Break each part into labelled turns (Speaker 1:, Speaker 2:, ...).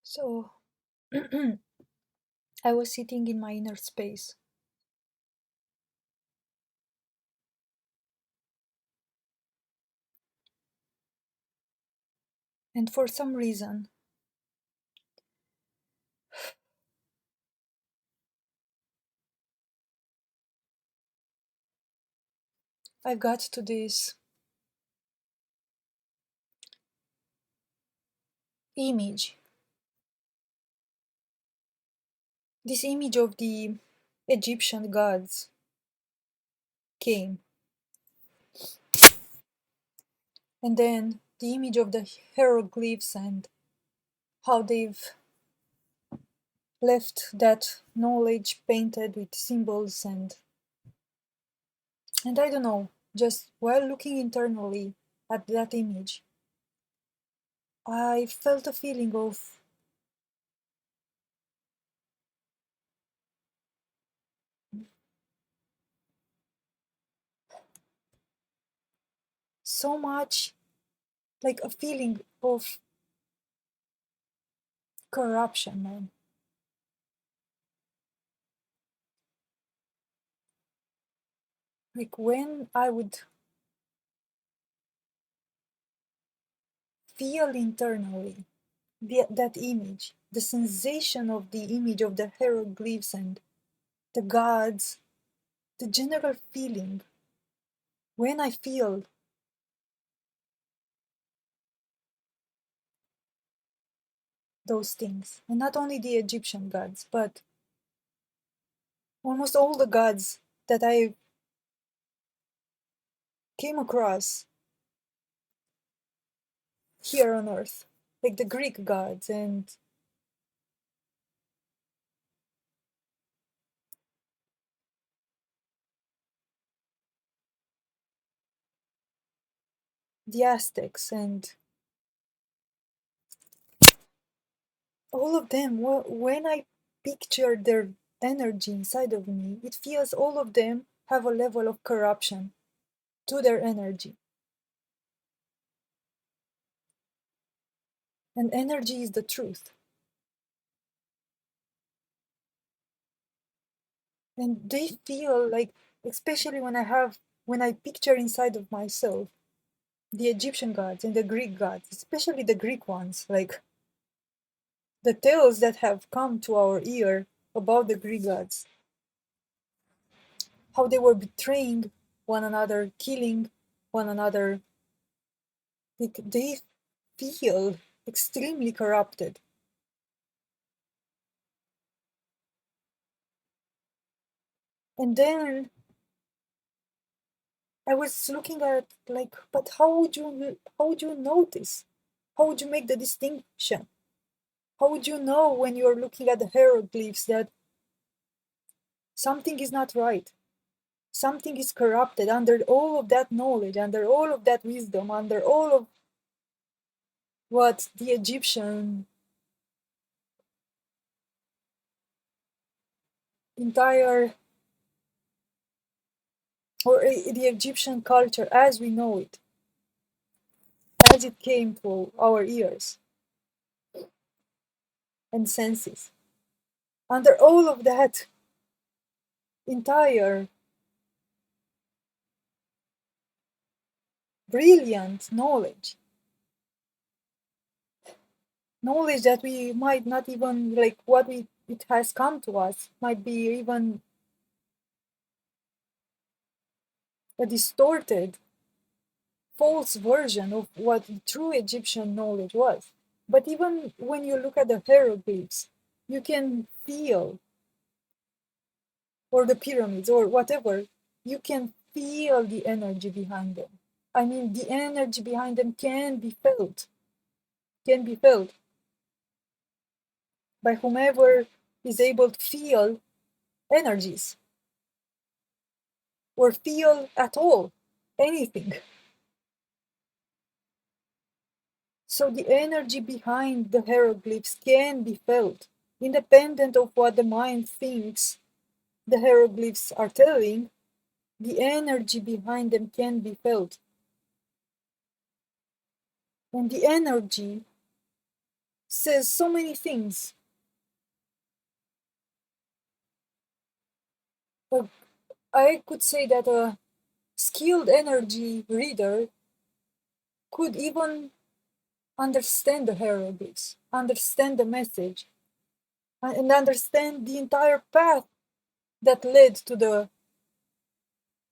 Speaker 1: So I was sitting in my inner space, and for some reason, I got to image, this image of the Egyptian gods came, and then the image of the hieroglyphs and how they've left that knowledge painted with symbols and I don't know, just while looking internally at that image, I felt a feeling of so much, like a feeling of corruption, man. Like when I would feel internally that image, the sensation of the image of the hieroglyphs and the gods, the general feeling when I feel those things, and not only the Egyptian gods, but almost all the gods that I came across here on earth, like the Greek gods and the Aztecs and all of them. When I picture their energy inside of me, it feels all of them have a level of corruption to their energy. And energy is the truth. And they feel like, especially when I picture inside of myself the Egyptian gods and the Greek gods, especially the Greek ones, like the tales that have come to our ear about the Greek gods, how they were betraying one another, killing one another. Like they feel extremely corrupted. And then I was looking at like, but how would you notice? How would you make the distinction? How would you know when you're looking at the hieroglyphs that something is not right? Something is corrupted under all of that knowledge, under all of that wisdom, under all of what the Egyptian entire or the Egyptian culture as we know it, as it came to our ears and senses. Under all of that entire brilliant knowledge that we might not even like it has come to us might be even a distorted false version of what true Egyptian knowledge was. But even when you look at the hieroglyphs, you can feel, or the pyramids, or whatever, you can feel the energy behind them. I mean, the energy behind them can be felt by whomever is able to feel energies or feel at all anything. So the energy behind the hieroglyphs can be felt, independent of what the mind thinks the hieroglyphs are telling. The energy behind them can be felt. And the energy says so many things. But I could say that a skilled energy reader could even understand the hieroglyphs, understand the message, and understand the entire path that led to the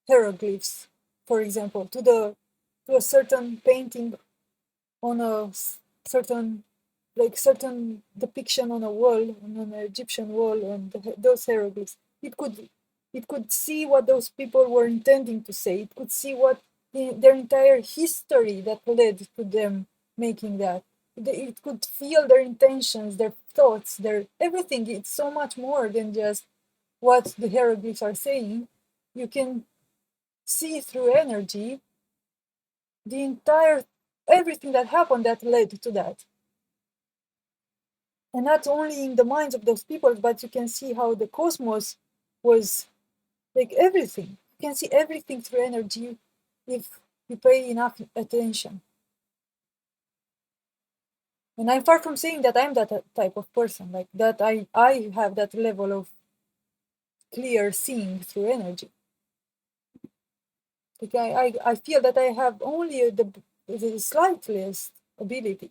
Speaker 1: hieroglyphs, for example, to a certain painting on a certain certain depiction on a wall, on an Egyptian wall, and those hieroglyphs. It could see what those people were intending to say. It could see what their entire history that led to them making that. It could feel their intentions, their thoughts, their everything. It's so much more than just what the hieroglyphs are saying. You can see through energy the entire everything that happened that led to that. And not only in the minds of those people, but you can see how the cosmos was like everything. You can see everything through energy if you pay enough attention. And I'm far from saying that I'm that type of person, like that I have that level of clear seeing through energy. Like I feel that I have only the slightest ability.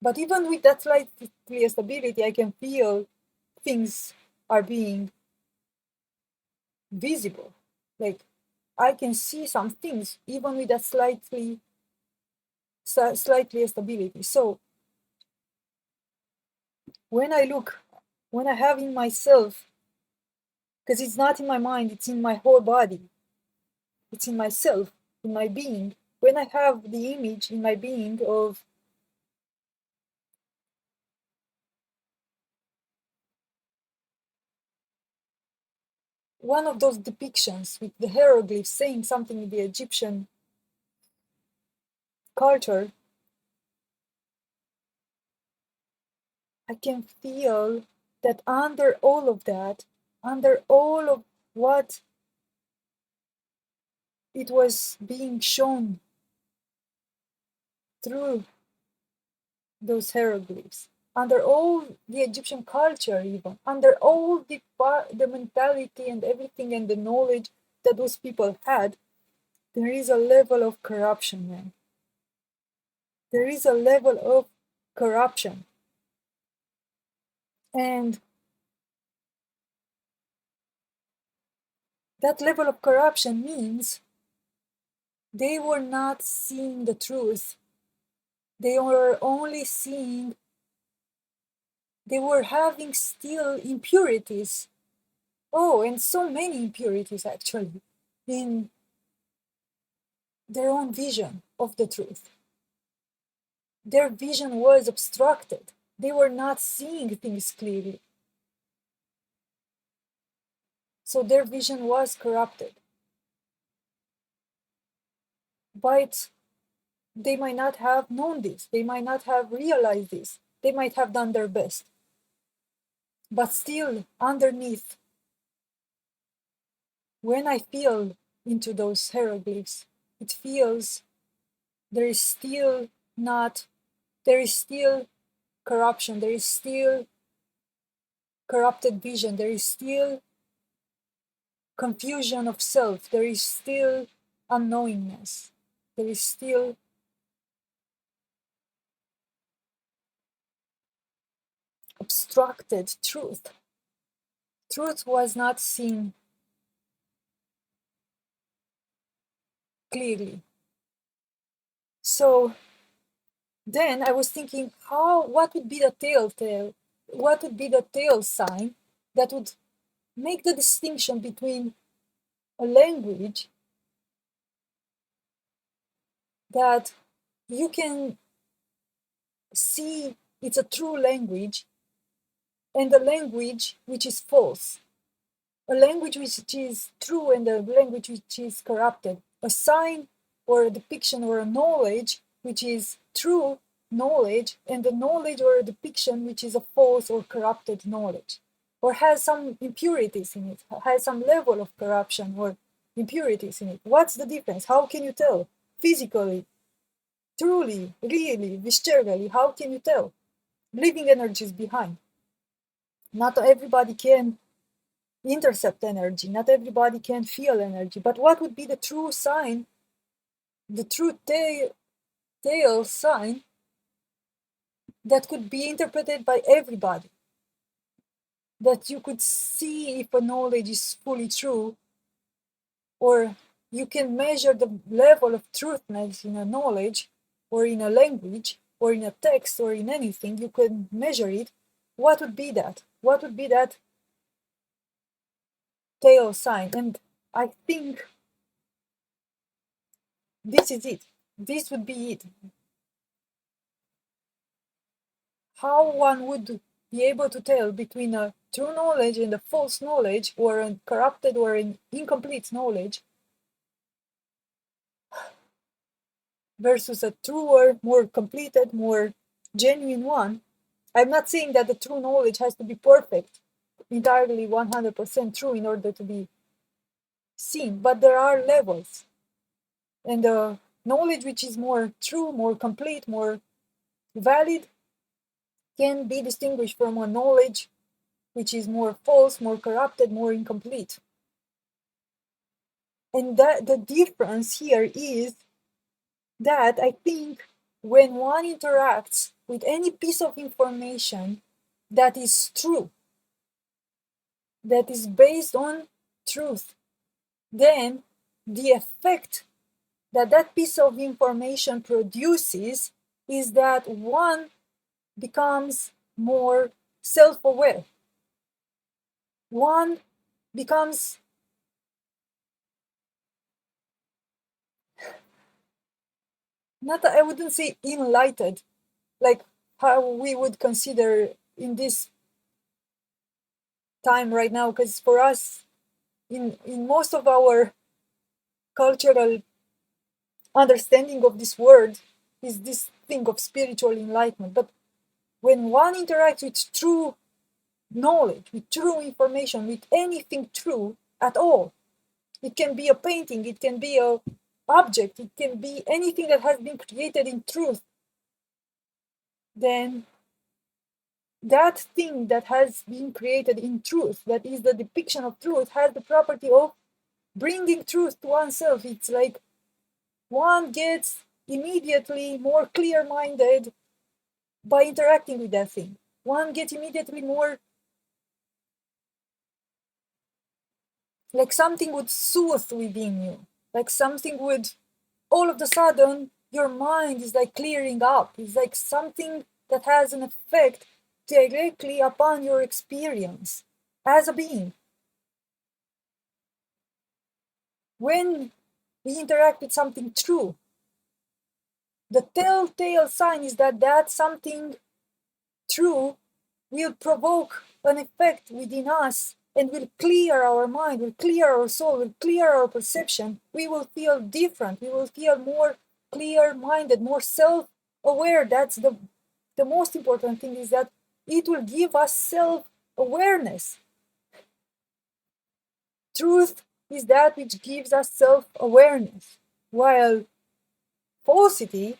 Speaker 1: But even with that slightest ability, I can feel things are being visible. Like I can see some things even with that slightly stability. So when I look, when I have in myself, because it's not in my mind, it's in my whole body, it's in myself, in my being. When I have the image in my being of one of those depictions with the hieroglyphs saying something in the Egyptian culture, I can feel that under all of that, under all of what it was being shown through those hieroglyphs, under all the Egyptian culture, even under all the mentality and everything and the knowledge that those people had, there is a level of corruption, man. There is a level of corruption. And that level of corruption means they were not seeing the truth. They were only seeing, they were having still impurities. Oh, and so many impurities actually in their own vision of the truth. Their vision was obstructed. They were not seeing things clearly. So their vision was corrupted. But they might not have known this. They might not have realized this. They might have done their best. But still, underneath, when I feel into those hieroglyphs, it feels there is still not, there is still corruption, there is still corrupted vision, there is still confusion of self, there is still unknowingness, there is still obstructed truth. Truth was not seen clearly. So then I was thinking, what would be the telltale, what would be the tell sign that would make the distinction between a language that you can see it's a true language and a language which is false, a language which is true and a language which is corrupted, a sign or a depiction or a knowledge which is true knowledge and a knowledge or a depiction which is a false or corrupted knowledge, or has some impurities in it, has some level of corruption or impurities in it. What's the difference? How can you tell physically? truly, really, viscerally, how can you tell? Leaving energies behind. Not everybody can intercept energy, not everybody can feel energy, but what would be the true sign, the true tail sign that could be interpreted by everybody? That you could see if a knowledge is fully true, or you can measure the level of truthness in a knowledge, or in a language, or in a text, or in anything, you can measure it. What would be that? What would be that tail sign? And I think this is it. This would be it. How one would be able to tell between a true knowledge and a false knowledge, or a corrupted or an incomplete knowledge, versus a truer, more completed, more genuine one. I'm not saying that the true knowledge has to be perfect, entirely 100% true in order to be seen, but there are levels. And the knowledge which is more true, more complete, more valid, can be distinguished from a knowledge which is more false, more corrupted, more incomplete. And that the difference here is that I think when one interacts with any piece of information that is true, that is based on truth, then the effect that that piece of information produces is that one becomes more self-aware. One becomes not, I wouldn't say enlightened, like how we would consider in this time right now, because for us, in most of our cultural understanding of this word, is this thing of spiritual enlightenment. But when one interacts with true knowledge, with true information, with anything true at all, it can be a painting, it can be a object, it can be anything that has been created in truth, then that thing that has been created in truth, that is the depiction of truth, has the property of bringing truth to oneself. It's like one gets immediately more clear-minded by interacting with that thing. One gets immediately more, like something would soothe within you, like something would, all of a sudden, your mind is like clearing up. It's like something that has an effect directly upon your experience as a being. When we interact with something true, the telltale sign is that that something true will provoke an effect within us and will clear our mind, will clear our soul, will clear our perception. We will feel different. We will feel more clear-minded, more self-aware. That's the most important thing, is that it will give us self-awareness. Truth is that which gives us self-awareness, while falsity,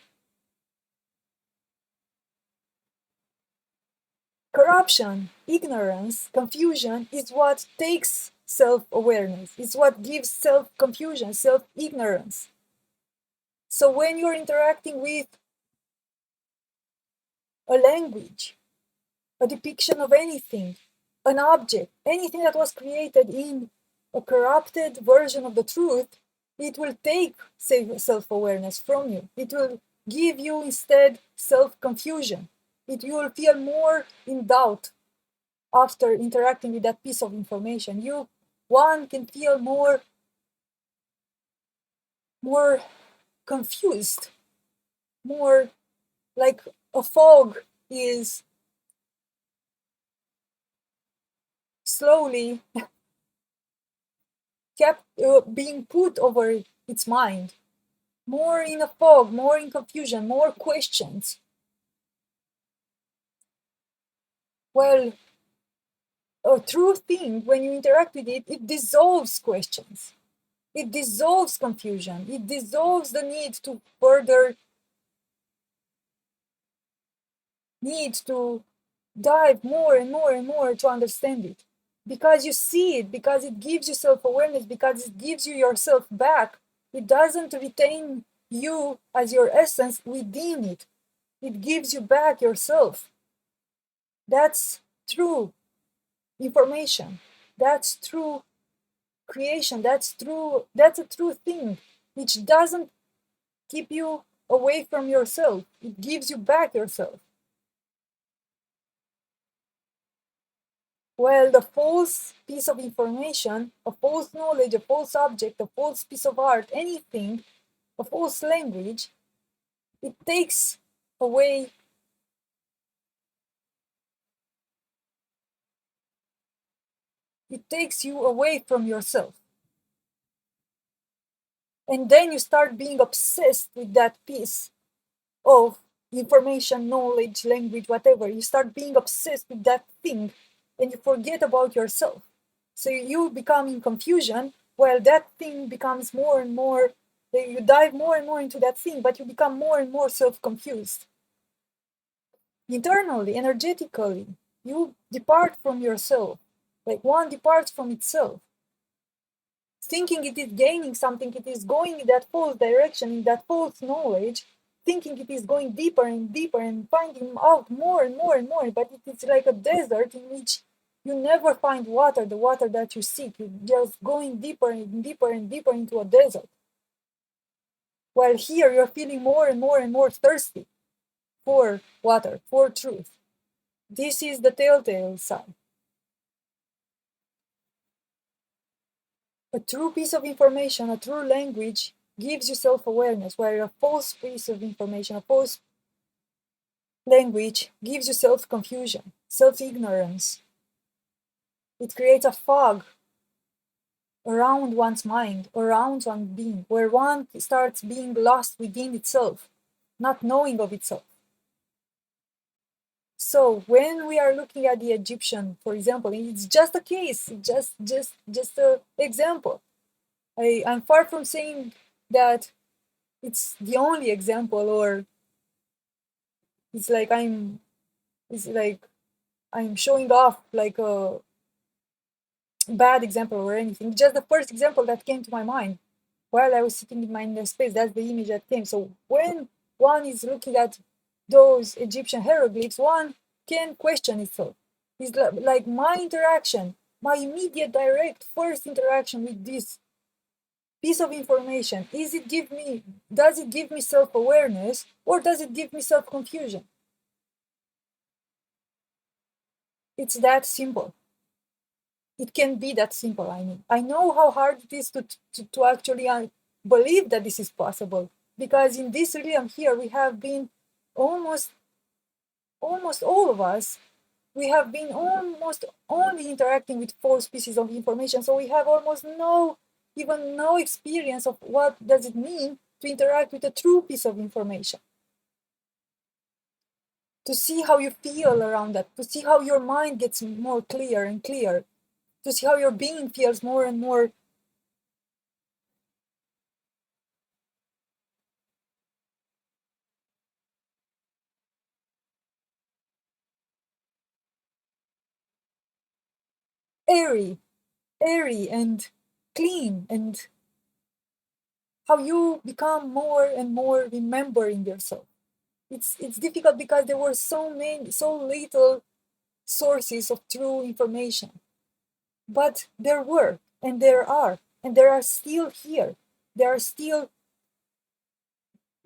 Speaker 1: corruption, ignorance, confusion is what takes self-awareness. It's what gives self-confusion, self-ignorance. So when you're interacting with a language, a depiction of anything, an object, anything that was created in a corrupted version of the truth, it will take self-awareness from you. It will give you instead self-confusion. You will feel more in doubt after interacting with that piece of information. One can feel more confused, more like a fog is slowly kept being put over its mind, more in a fog, more in confusion, more questions. Well, a true thing, when you interact with it, it dissolves questions, it dissolves confusion, it dissolves the need to further need to dive more and more and more to understand it. Because you see it, because it gives you self-awareness, because it gives you yourself back. It doesn't retain you as your essence within it. It gives you back yourself. That's true information. That's true creation. That's a true thing, which doesn't keep you away from yourself. It gives you back yourself. Well, the false piece of information, a false knowledge, a false object, a false piece of art, anything, a false language, it takes away, it takes you away from yourself. And then you start being obsessed with that piece of information, knowledge, language, whatever. You start being obsessed with that thing and you forget about yourself. So you become in confusion while that thing becomes more and more, you dive more and more into that thing, but you become more and more self-confused. Internally, energetically, you depart from yourself, like one departs from itself. Thinking it is gaining something, it is going in that false direction, in that false knowledge, thinking it is going deeper and deeper and finding out more and more and more, but it is like a desert in which you never find water, the water that you seek. You're just going deeper and deeper and deeper into a desert. While here you're feeling more and more and more thirsty for water, for truth. This is the telltale sign. A true piece of information, a true language gives you self-awareness, where a false piece of information, a false language gives you self-confusion, self-ignorance. It creates a fog around one's mind, around one's being, where one starts being lost within itself, not knowing of itself. So when we are looking at the Egyptian, for example, it's just a case, just an example. I'm far from saying that it's the only example, or it's like I'm showing off like a bad example or anything. Just the first example that came to my mind while I was sitting in my inner space. That's the image that came. So when one is looking at those Egyptian hieroglyphs, one can question itself. It's like my interaction, my immediate direct first interaction with this piece of information, does it give me self-awareness, or does it give me self-confusion? It's that simple. It can be that simple. I mean, I know how hard it is to actually believe that this is possible, because in this realm here we have been almost all of us, we have been almost only interacting with false pieces of information. So we have almost no experience of what does it mean to interact with a true piece of information. To see how you feel around that, to see how your mind gets more clear and clear, to see how your being feels more and more airy, and clean, and how you become more and more remembering yourself. It's difficult because there were so little sources of true information. But there were, and there are, and there are still here. There are still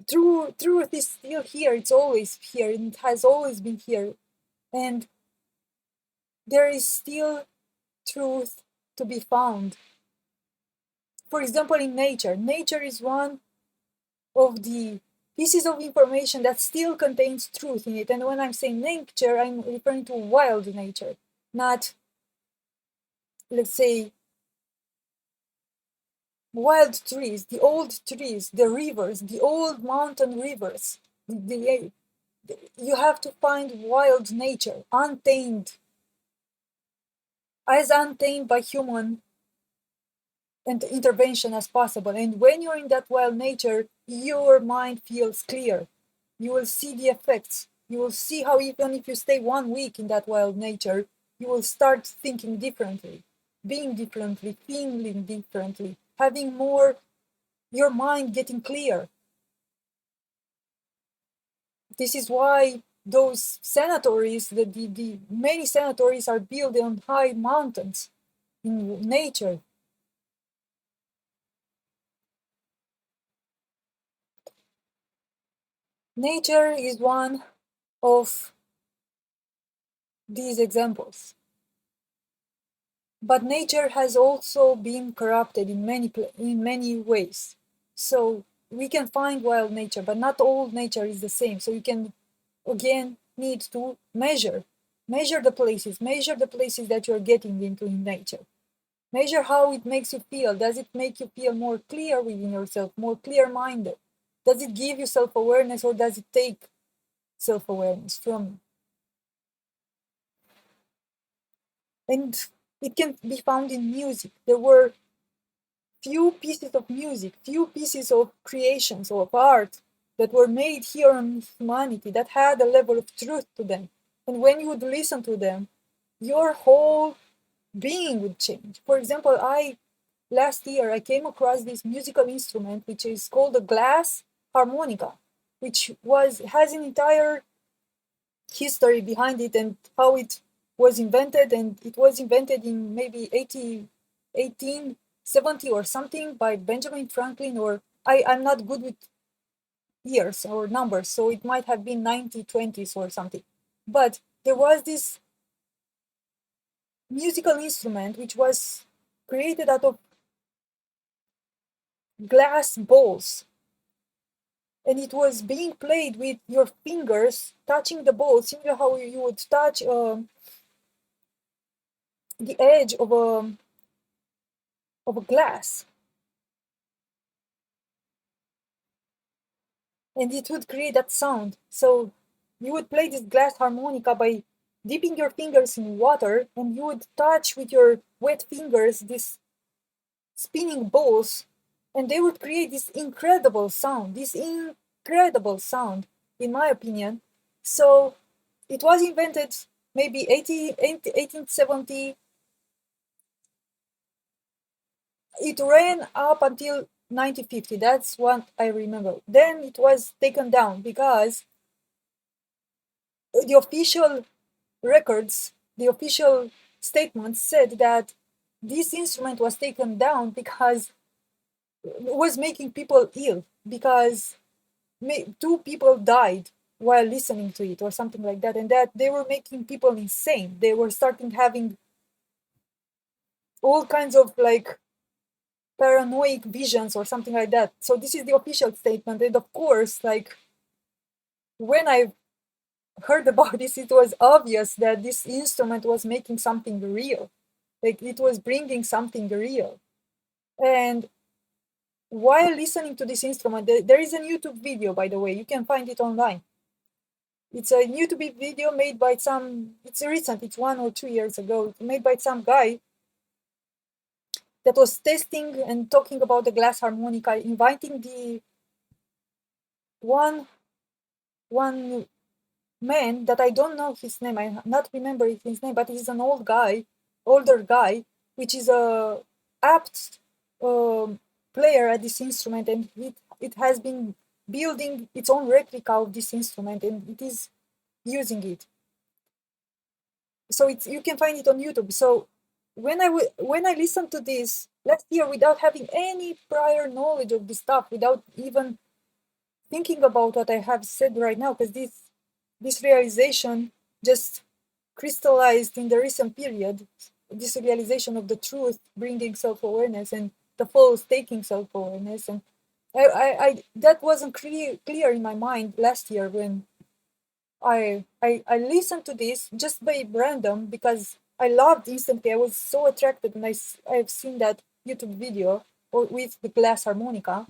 Speaker 1: truth is still here. It's always here, and it has always been here. And there is still truth to be found. For example, in nature. Nature is one of the pieces of information that still contains truth in it. And when I'm saying nature, I'm referring to wild nature, not, let's say, wild trees, the old trees, the rivers, the old mountain rivers. You have to find wild nature, untamed, as untamed by human and intervention as possible. And when you're in that wild nature, your mind feels clear. You will see the effects. You will see how even if you stay 1 week in that wild nature, you will start thinking differently, being differently, feeling differently, having more, your mind getting clear. This is why those sanatories, the many sanatories are built on high mountains in nature. Nature is one of these examples. But nature has also been corrupted in many ways. So we can find wild nature, but not all nature is the same. So you can again need to measure the places that you're getting into in nature. Measure how it makes you feel. Does it make you feel more clear within yourself, more clear-minded? Does it give you self-awareness, or does it take self-awareness from you? And it can be found in music. There were few pieces of music, few pieces of creations or of art that were made here on humanity that had a level of truth to them. And when you would listen to them, your whole being would change. For example, last year I came across this musical instrument which is called the glass harmonica, which has an entire history behind it and how it was invented. And it was invented in maybe 1870 or something by Benjamin Franklin, or I'm not good with years or numbers, so it might have been 1920s or something. But there was this musical instrument which was created out of glass balls, and it was being played with your fingers touching the ball, similar how you would touch the edge of a glass, and it would create that sound. So you would play this glass harmonica by dipping your fingers in water, and you would touch with your wet fingers these spinning balls, and they would create this incredible sound, in my opinion. So it was invented maybe 1870. It ran up until 1950. That's what I remember. Then it was taken down because the official records, the official statements said that this instrument was taken down because it was making people ill, because two people died while listening to it or something like that, and that they were making people insane. They were starting having all kinds of like paranoid visions or something like that. So this is the official statement. And of course, like when I heard about this, it was obvious that this instrument was making something real. Like it was bringing something real. And while listening to this instrument, there is a YouTube video, by the way, you can find it online. It's a YouTube video made by it's recent, it's 1 or 2 years ago, it's made by some guy that was testing and talking about the glass harmonica, inviting the one man that I don't know his name, I not remember his name, but he's an older guy, which is a apt player at this instrument, and it has been building its own replica of this instrument, and it is using it. So it's, you can find it on YouTube. So when I listened to this last year without having any prior knowledge of this stuff, without even thinking about what I have said right now, because this realization just crystallized in the recent period, this realization of the truth bringing self-awareness and the false taking self-awareness. And I that wasn't clear in my mind last year when I listened to this just by random, because I loved instantly. I was so attracted, and I've seen that YouTube video with the glass harmonica.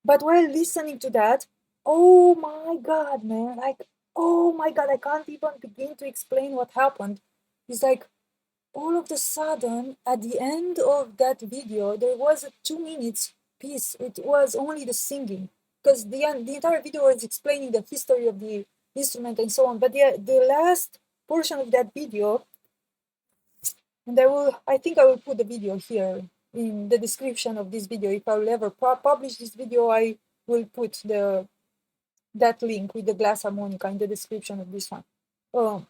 Speaker 1: But while listening to that, oh my god, man! Like, oh my god, I can't even begin to explain what happened. It's like all of the sudden, at the end of that video, there was a 2 minutes piece. It was only the singing. because the entire video is explaining the history of the instrument and so on. But the last portion of that video, and I think I will put the video here in the description of this video. If I will ever publish this video, I will put that link with the glass harmonica in the description of this one. Um,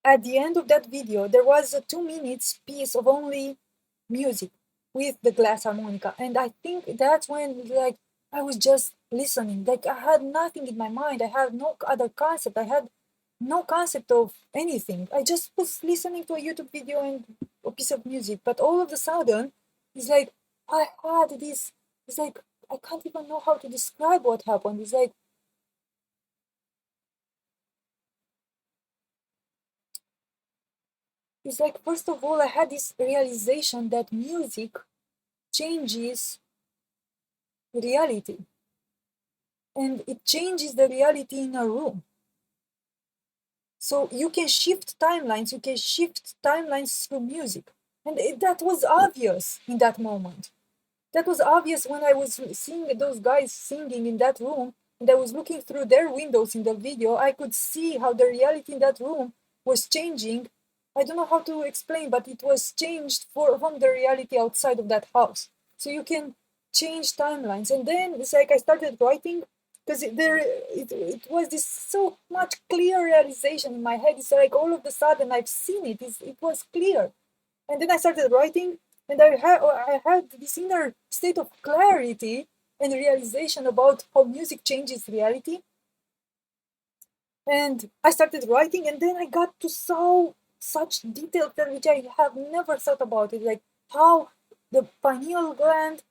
Speaker 1: at the end of that video, there was a 2 minutes piece of only music with the glass harmonica, and I think that's when, like, I was just listening. Like, I had nothing in my mind. I had no other concept. I had no concept of anything. I just was listening to a YouTube video and a piece of music. But all of a sudden, it's like I had this. It's like I can't even know how to describe what happened. It's like first of all, I had this realization that music changes reality, and it changes the reality in a room. So you can shift timelines. You can shift timelines through music, and that was obvious in that moment. That was obvious when I was seeing those guys singing in that room, and I was looking through their windows in the video. I could see how the reality in that room was changing. I don't know how to explain, but it was changed from the reality outside of that house. So you can change timelines. And then it's like I started writing, because it was this so much clear realization in my head. It's like all of a sudden I've seen it. It was clear. And then I started writing, and I had this inner state of clarity and realization about how music changes reality. And I started writing, and then I got to such details that which I have never thought about it, like how the pineal gland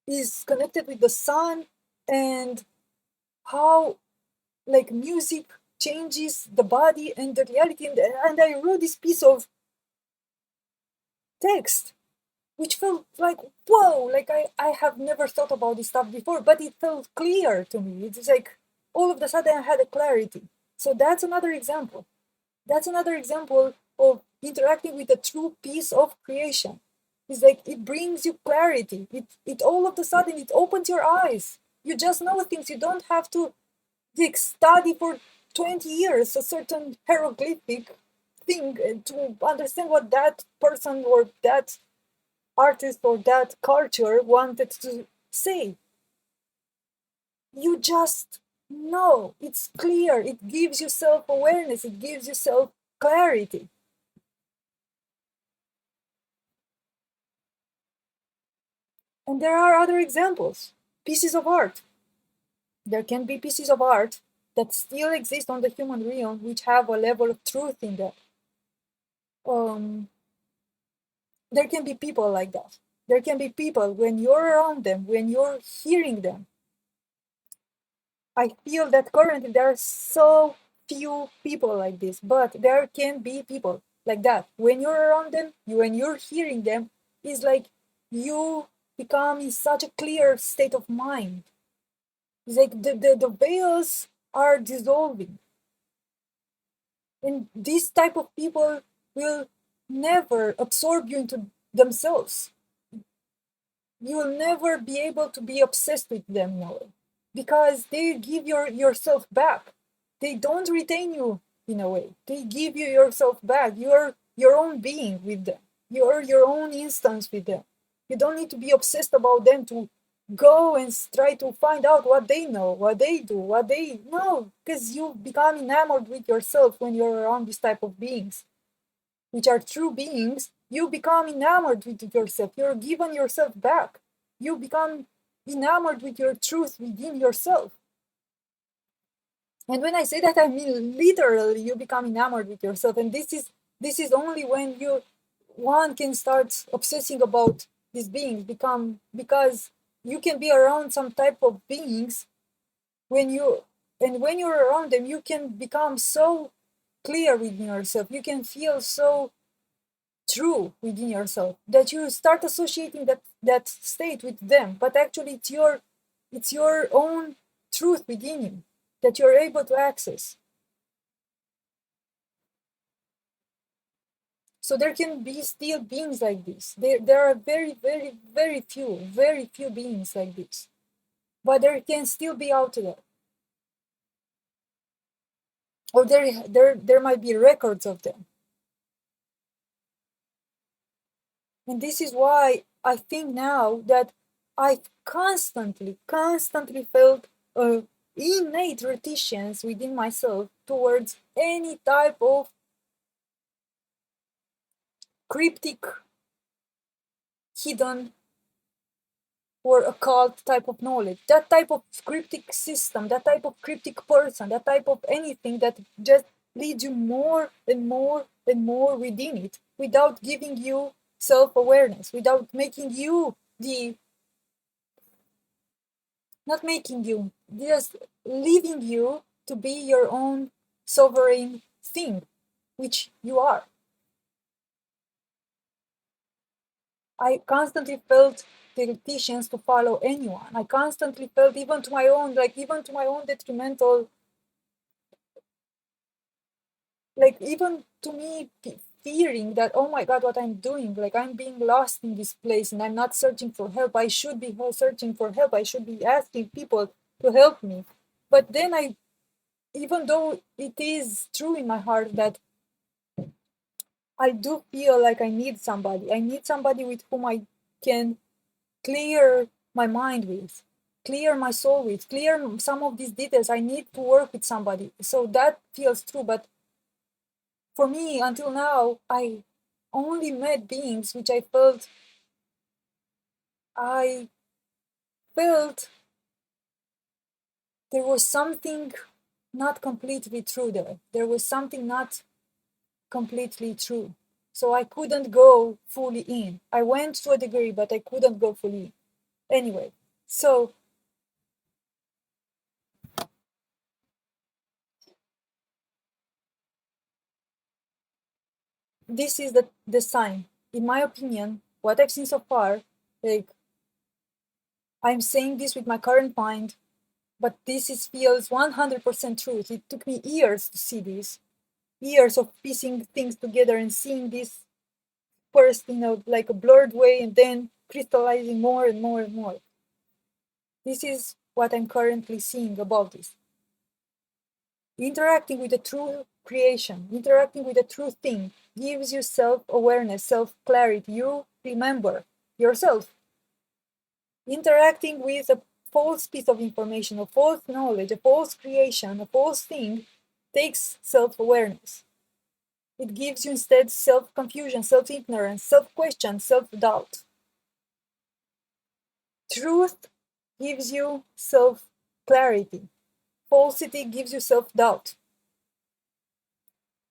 Speaker 1: is connected with the sun, and how, like, music changes the body and the reality. And I wrote this piece of text which felt like, whoa, like I have never thought about this stuff before, but it felt clear to me. It's like all of a sudden I had a clarity. So that's another example. That's another example of interacting with a true piece of creation. It's like it brings you clarity. It all of a sudden it opens your eyes. You just know things. You don't have to, like, study for 20 years a certain hieroglyphic thing to understand what that person or that artist or that culture wanted to say. You just know. It's clear. It gives you self-awareness. It gives you self-clarity. And there are other examples. Pieces of art. There can be pieces of art that still exist on the human realm which have a level of truth in them. There can be people like that. There can be people, when you're around them, when you're hearing them, I feel that currently there are so few people like this, but there can be people like that. When you're around them, when you're hearing them, it's like you become in such a clear state of mind. It's like the veils are dissolving. And this type of people will never absorb you into themselves. You will never be able to be obsessed with them now, because they give yourself back. They don't retain you in a way. They give you yourself back. You're your own being with them. You're your own instance with them. You don't need to be obsessed about them to go and try to find out what they know, what they do, what they know, because you become enamored with yourself when you're around this type of beings, which are true beings. You become enamored with yourself. You're given yourself back. You become enamored with your truth within yourself. And when I say that, I mean literally you become enamored with yourself. And this is only when one can start obsessing about these beings, because you can be around some type of beings when you're around them, you can become so clear within yourself. You can feel so true within yourself that you start associating that state with them, but actually it's your own truth within you that you're able to access. So there can be still beings like this. There are very, very, very few beings like this. But there can still be out there. Or there might be records of them. And this is why I think now that I've constantly felt innate reticence within myself towards any type of cryptic, hidden, or occult type of knowledge, that type of cryptic system, that type of cryptic person, that type of anything that just leads you more and more and more within it without giving you self-awareness, without making you the, not making you, just leaving you to be your own sovereign thing, which you are. I constantly felt the reticence to follow anyone. I constantly felt, even to my own, like even to my own detrimental, like even to me fearing that, oh my god, what I'm doing, like I'm being lost in this place and I'm not searching for help. I should be searching for help. I should be asking people to help me. But then I, even though it is true in my heart that I do feel like I need somebody with whom I can clear my mind with, clear my soul with, clear some of these details. I need to work with somebody. So that feels true. But for me, until now, I only met beings which I felt there was something not completely true there. There was something not completely true. So I couldn't go fully in. I went to a degree, but I couldn't go fully in. Anyway, so this is the sign. In my opinion, what I've seen so far, like I'm saying this with my current mind, but this is feels 100% truth. It took me years to see this, years of piecing things together and seeing this first in a like a blurred way and then crystallizing more and more and more. This is what I'm currently seeing about this. Interacting with the true creation, interacting with the true thing gives you self-awareness, self-clarity. You remember yourself. Interacting with a false piece of information, a false knowledge, a false creation, a false thing takes self-awareness. It gives you instead self-confusion, self-ignorance, self-question, self-doubt. Truth gives you self-clarity. Falsity gives you self-doubt.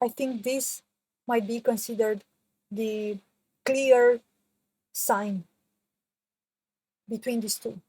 Speaker 1: I think this might be considered the clear sign between these two.